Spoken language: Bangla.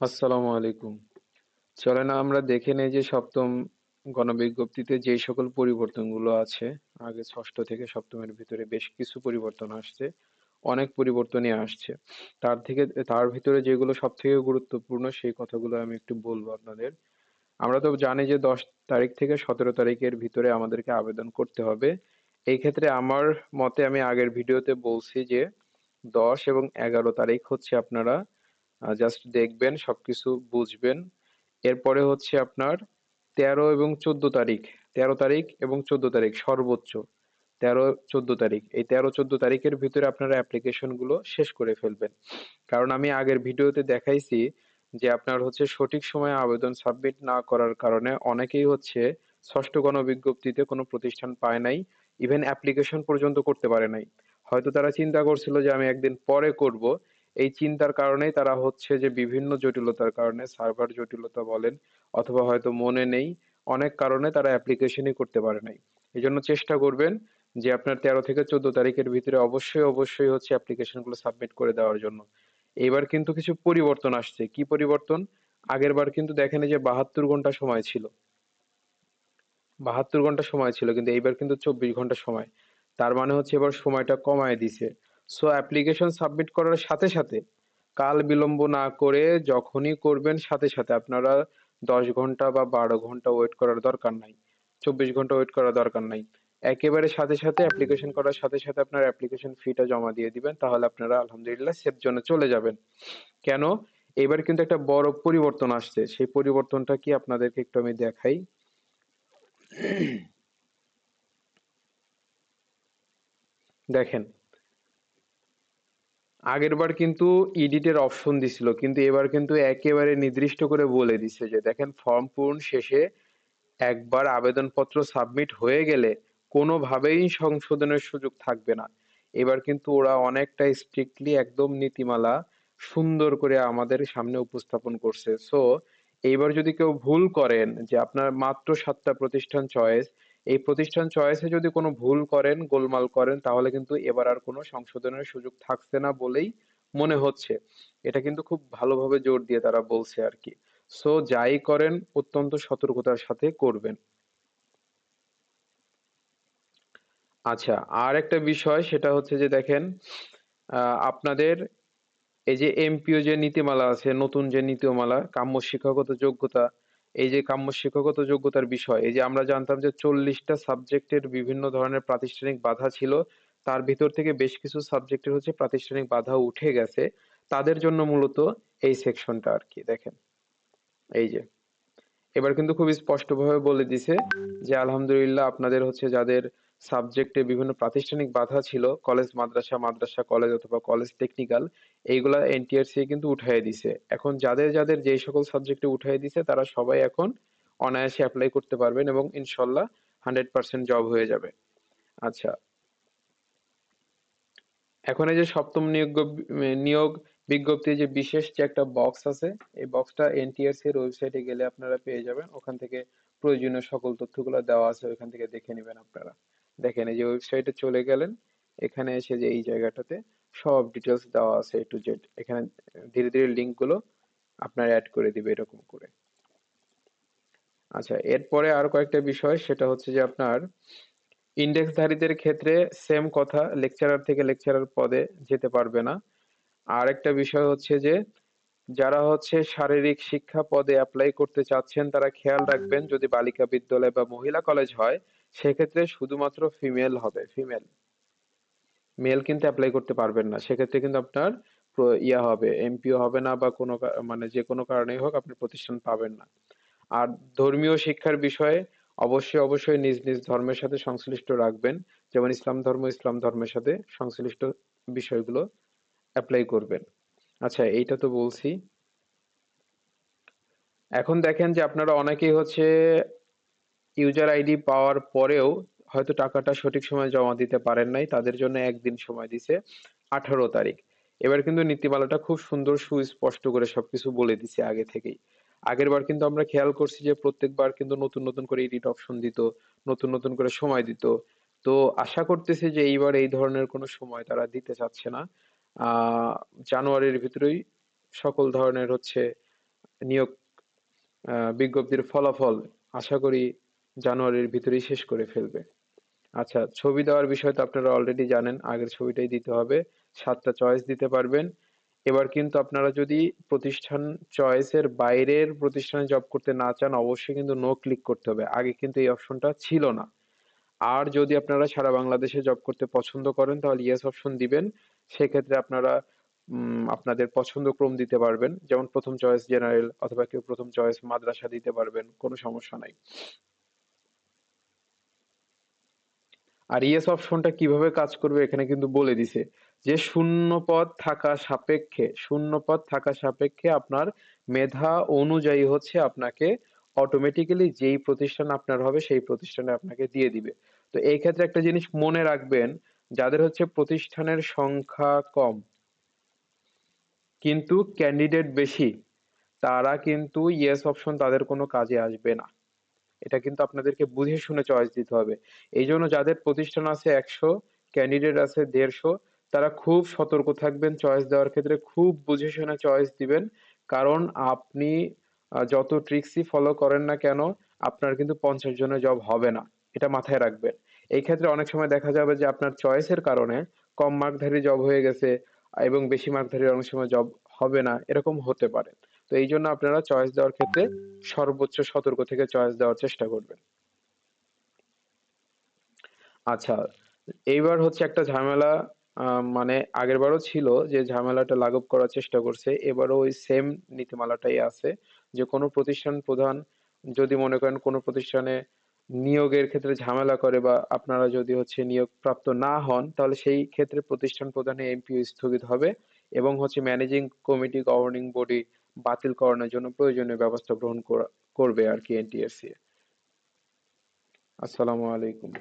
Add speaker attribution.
Speaker 1: আসসালামু আলাইকুম। চলেন আমরা দেখে নেই যে সপ্তম গণবিজ্ঞপ্তিতে যেই সকল পরিবর্তনগুলো আছে, আগে ষষ্ঠ থেকে সপ্তমের ভিতরে বেশ কিছু পরিবর্তন আসছে। অনেক পরিবর্তনই আসছে। তার ভিতরে যেগুলো সবথেকে গুরুত্বপূর্ণ সেই কথাগুলো আমি একটু বলবো আপনাদের। আমরা তো জানি যে 10 তারিখ থেকে 17 তারিখের ভিতরে আমাদেরকে আবেদন করতে হবে। এই ক্ষেত্রে আমার মতে আমি আগের ভিডিওতে বলছি যে 10 এবং 11 তারিখ হচ্ছে আপনারা জাস্ট দেখবেন, সবকিছু বুঝবেন। এরপরে হচ্ছে আপনার 13 এবং 14 তারিখ, 13 তারিখ এবং 14 তারিখ সর্বোচ্চ 13 14 তারিখ, এই 13 14 তারিখের ভিতরে আপনারা অ্যাপ্লিকেশন গুলো শেষ করে ফেলবেন। কারণ আমি আগের ভিডিওতে দেখাইছি যে আপনার হচ্ছে সঠিক সময়ে আবেদন সাবমিট না করার কারণে অনেকেই হচ্ছে ষষ্ঠ গণবিজ্ঞপ্তিতে কোনো প্রতিষ্ঠান পায় নাই, ইভেন অ্যাপ্লিকেশন পর্যন্ত করতে পারে নাই। হয়তো তারা চিন্তা করছিল যে আমি একদিন পরে করব। এই চিন্তার কারণেই তারা হচ্ছে যে বিভিন্ন জটিলতার কারণে, সার্ভার জটিলতা বলেন অথবা হয়তো মনে নেই, অনেক কারণে তারা অ্যাপ্লিকেশনই করতে পারে নাই। এই জন্য চেষ্টা করবেন যে আপনার 13 থেকে 14 তারিখের ভিতরে অবশ্যই হচ্ছে অ্যাপ্লিকেশন গুলো সাবমিট করে দেওয়ার জন্য। এবার কিন্তু কিছু পরিবর্তন আসছে। কি পরিবর্তন? আগের বার কিন্তু দেখেন এই যে 72 ঘন্টা সময় ছিল। 72 ঘন্টা সময় ছিল, কিন্তু এইবার কিন্তু 24 ঘন্টা সময়। তার মানে হচ্ছে এবার সময়টা কমায় দিছে। সো অ্যাপ্লিকেশন সাবমিট করার সাথে সাথে, কাল বিলম্ব না করে যখনই করবেন সাথে সাথে আপনারা 10 ঘন্টা বা 12 ঘন্টা ওয়েট করার দরকার নাই। 24 ঘন্টা ওয়েট করার দরকার নাই। একেবারে সাথে সাথে অ্যাপ্লিকেশন করার সাথে সাথে আপনার অ্যাপ্লিকেশন ফিটা জমা দিয়ে দিবেন, তাহলে আপনারা আলহামদুলিল্লাহ সেফ জোনে চলে যাবেন। কেন? এবার কিন্তু একটা বড় পরিবর্তন আসছে। সেই পরিবর্তনটা কি আপনাদেরকে একটু আমি দেখাই। দেখেন, আগেরবার কিন্তু এডিটের অপশন দিছিল, কিন্তু এবার কিন্তু একেবারে নির্দিষ্ট করে বলে দিছে যে দেখেন, ফর্ম পূরণ শেষে একবার আবেদনপত্র সাবমিট হয়ে গেলে কোনোভাবেই সংশোধনের সুযোগ থাকবে না। এবার কিন্তু ওরা অনেকটা স্ট্রিক্টলি একদম নীতিমালা সুন্দর করে আমাদের সামনে উপস্থাপন করছে। সো এইবার যদি কেউ ভুল করেন, যে আপনার মাত্র 7টা প্রতিষ্ঠান চয়েস, এই প্রতিষ্ঠান চয়েসে যদি কোনো ভুল করেন, গোলমাল করেন, তাহলে কিন্তু এবার আর কোনো সংশোধনের সুযোগ থাকছে না বলেই মনে হচ্ছে। এটা কিন্তু খুব ভালোভাবে জোর দিয়ে তারা বলছে আর কি। সো যাই করেন অত্যন্ত সতর্কতার সাথে করবেন। আচ্ছা, আর একটা বিষয় সেটা হচ্ছে যে দেখেন, আপনাদের এই যে এমপিও যে নীতিমালা আছে, নতুন যে নীতিমালা কাম্য শিক্ষাগত যোগ্যতা, এই যে কাম্য শিক্ষাগত যোগ্যতার বিষয়, এই যে আমরা জানতাম যে 40টা সাবজেক্টের বিভিন্ন ধরনের প্রাতিষ্ঠানিক বাধা ছিল, তার ভিতর থেকে বেশ কিছু সাবজেক্টের হচ্ছে প্রাতিষ্ঠানিক বাধা উঠে গেছে। তাদের জন্য মূলত এই সেকশনটা আর কি। দেখেন, এই যে এবার কিন্তু খুব স্পষ্টভাবে বলে দিছে যে আলহামদুলিল্লাহ আপনাদের হচ্ছে যাদের সাবজেক্টে বিভিন্ন প্রাতিষ্ঠানিক বাধা ছিল, কলেজ মাদ্রাসা, মাদ্রাসা কলেজ অথবা কলেজ টেকনিক্যাল, এইগুলা এনটিআরসি কিন্তু উঠাই দিছে। এখন যাদের যাদের যেই সকল সাবজেক্টে উঠাই দিছে তারা সবাই এখন অনায়াসে অ্যাপ্লাই করতে পারবেন এবং ইনশাল্লাহ 100% জব হয়ে যাবে। আচ্ছা, এখন এই যে সপ্তম নিয়োগ বিজ্ঞপ্তির যে বিশেষ যে একটা বক্স আছে, এই বক্সটা এনটিআরসি এর ওয়েবসাইটে গেলে আপনারা পেয়ে যাবেন। ওখান থেকে প্রয়োজনীয় সকল তথ্যগুলো দেওয়া আছে, ওইখান থেকে দেখে নেবেন আপনারা। দেখেন, এই যে ওয়েবসাইটে চলে গেলেন, এখানে এসে যে এই জায়গাটাতে সব ডিটেলস দেওয়া আছে এ টু জেড। এখানে ধীরে ধীরে লিঙ্ক গুলো আপনার অ্যাড করে দিবে এরকম করে। আচ্ছা, এরপরে আর কয়েকটা বিষয়, সেটা হচ্ছে যে আপনার ইন্ডেক্সধারীদের ক্ষেত্রে সেম কথা, লেকচারার থেকে লেকচারার পদে যেতে পারবে না। আর একটা বিষয় হচ্ছে যে যারা হচ্ছে শারীরিক শিক্ষা পদে অ্যাপ্লাই করতে চাচ্ছেন তারা খেয়াল রাখবেন, যদি বালিকা বিদ্যালয় বা মহিলা কলেজ হয় সেক্ষেত্রে শুধুমাত্র ফিমেল হবে, ফিমেল। মেল কিন্তু অ্যাপ্লাই করতে পারবেন না। সেক্ষেত্রে কিন্তু আপনার ইয়া হবে, এমপিও হবে না, বা কোনো মানে যে কোনো কারণেই হোক আপনি প্রতিষ্ঠান পাবেন না। আর ধর্মীয় শিক্ষার বিষয়ে অবশ্যই নিজ নিজ ধর্মের সাথে সংশ্লিষ্ট রাখবেন। যেমন ইসলাম ধর্ম, ইসলাম ধর্মের সাথে সংশ্লিষ্ট বিষয়গুলো অ্যাপ্লাই করবেন। আচ্ছা, এইটা তো বলছি। এখন দেখেন যে আপনারা অনেকেই হচ্ছে ইউজার আইডি পাওয়ার পরেও হয়তো টাকাটা সঠিক সময়ে জমা দিতে পারেন নাই, তাদের জন্য একদিন সময় দিছে, 18 তারিখ। এবার কিন্তু নীতিমালাটা খুব সুন্দর সুস্পষ্ট করে সবকিছু বলে দিছে আগে থেকেই। আগের বার কিন্তু আমরা খেয়াল করছি যে প্রত্যেকবার কিন্তু নতুন নতুন করে এডিট অপশন দিত, নতুন নতুন করে সময় দিত। তো আশা করতেছি যে এইবার এই ধরনের কোনো সময় তারা দিতে চাচ্ছে না। আহ জানুয়ারির ভিতরেই সকল ধরনের হচ্ছে নিয়োগ বিজ্ঞপ্তির ফলাফল আশা করি জানুয়ারির ভিতরেই শেষ করে ফেলবে। আচ্ছা, ছবি দেওয়ার বিষয় তো আপনারা অলরেডি জানেন, আগের ছবিটাই দিতে হবে। 7টা চয়েস দিতে পারবেন। এবার কিন্তু আপনারা যদি প্রতিষ্ঠান চয়েসের বাইরের প্রতিষ্ঠানে জব করতে না চান, অবশ্যই কিন্তু নো ক্লিক করতে হবে। আগে কিন্তু এই অপশনটা ছিল না। আর যদি আপনারা সারা বাংলাদেশে জব করতে পছন্দ করেন তাহলে ইয়েস অপশন দিবেন। সেক্ষেত্রে আপনারা আপনাদের পছন্দ ক্রম দিতে পারবেন, যেমন প্রথম চয়েস জেনারেল, অথবা কেউ প্রথম চয়েস মাদ্রাসা দিতে পারবেন, কোনো সমস্যা নাই। আর ইয়েস অপশনটা কিভাবে কাজ করবে এখানে কিন্তু বলে দিছে যে শূন্য পদ থাকা সাপেক্ষে আপনার মেধা অনুযায়ী হচ্ছে আপনাকে অটোমেটিক্যালি যেই প্রতিষ্ঠান আপনার হবে সেই প্রতিষ্ঠানে আপনাকে দিয়ে দিবে। তো এই ক্ষেত্রে একটা জিনিস মনে রাখবেন, যাদের হচ্ছে প্রতিষ্ঠানের সংখ্যা কম কিন্তু ক্যান্ডিডেট বেশি, তারা কিন্তু ইয়েস অপশন তাদের কোনো কাজে আসবে না। এটা কিন্তু আপনাদেরকে বুঝে শুনে চয়েস দিতে হবে। এই জন্য যাদের প্রতিষ্ঠান আছে 100, ক্যান্ডিডেট আছে 150, তারা খুব সতর্ক থাকবেন চয়েস দেওয়ার ক্ষেত্রে, খুব বুঝে শুনে চয়েস দিবেন। কারণ আপনি যত ট্রিক্সই ফলো করেন না কেন, আপনার কিন্তু 50 জনের জব হবে না। এটা মাথায় রাখবেন। এই ক্ষেত্রে অনেক সময় দেখা যাবে যে আপনার চয়েসের কারণে কম মার্কধারী জব হয়ে গেছে, এবং বেশি মার্কধারী অনেক সময় জব হবে না, এরকম হতে পারে। তো এই জন্য আপনারা চয়েস দেওয়ার ক্ষেত্রে সর্বোচ্চ সতর্ক থেকে চয়েস দেওয়ার চেষ্টা করবেন। আচ্ছা, এইবার হচ্ছে একটা ঝামেলা, মানে আগের বারও ছিল যে ঝামেলাটা লাঘব করার চেষ্টা করছে, এবারও ওই সেম নীতিমালাটাই আছে যে কোনো প্রতিষ্ঠান প্রধান যদি মনে করেন কোনো প্রতিষ্ঠানে নিয়োগের ক্ষেত্রে ঝামেলা করে, বা আপনারা যদি হচ্ছে নিয়োগ প্রাপ্ত না হন, তাহলে সেই ক্ষেত্রে প্রতিষ্ঠান প্রধানের এমপিও স্থগিত হবে, এবং হচ্ছে ম্যানেজিং কমিটি গভর্নিং বডি বাতিল করানোর জন্য প্রয়োজনীয় ব্যবস্থা গ্রহণ করবে আর কি এনটিএসসি। আসসালামু আলাইকুম।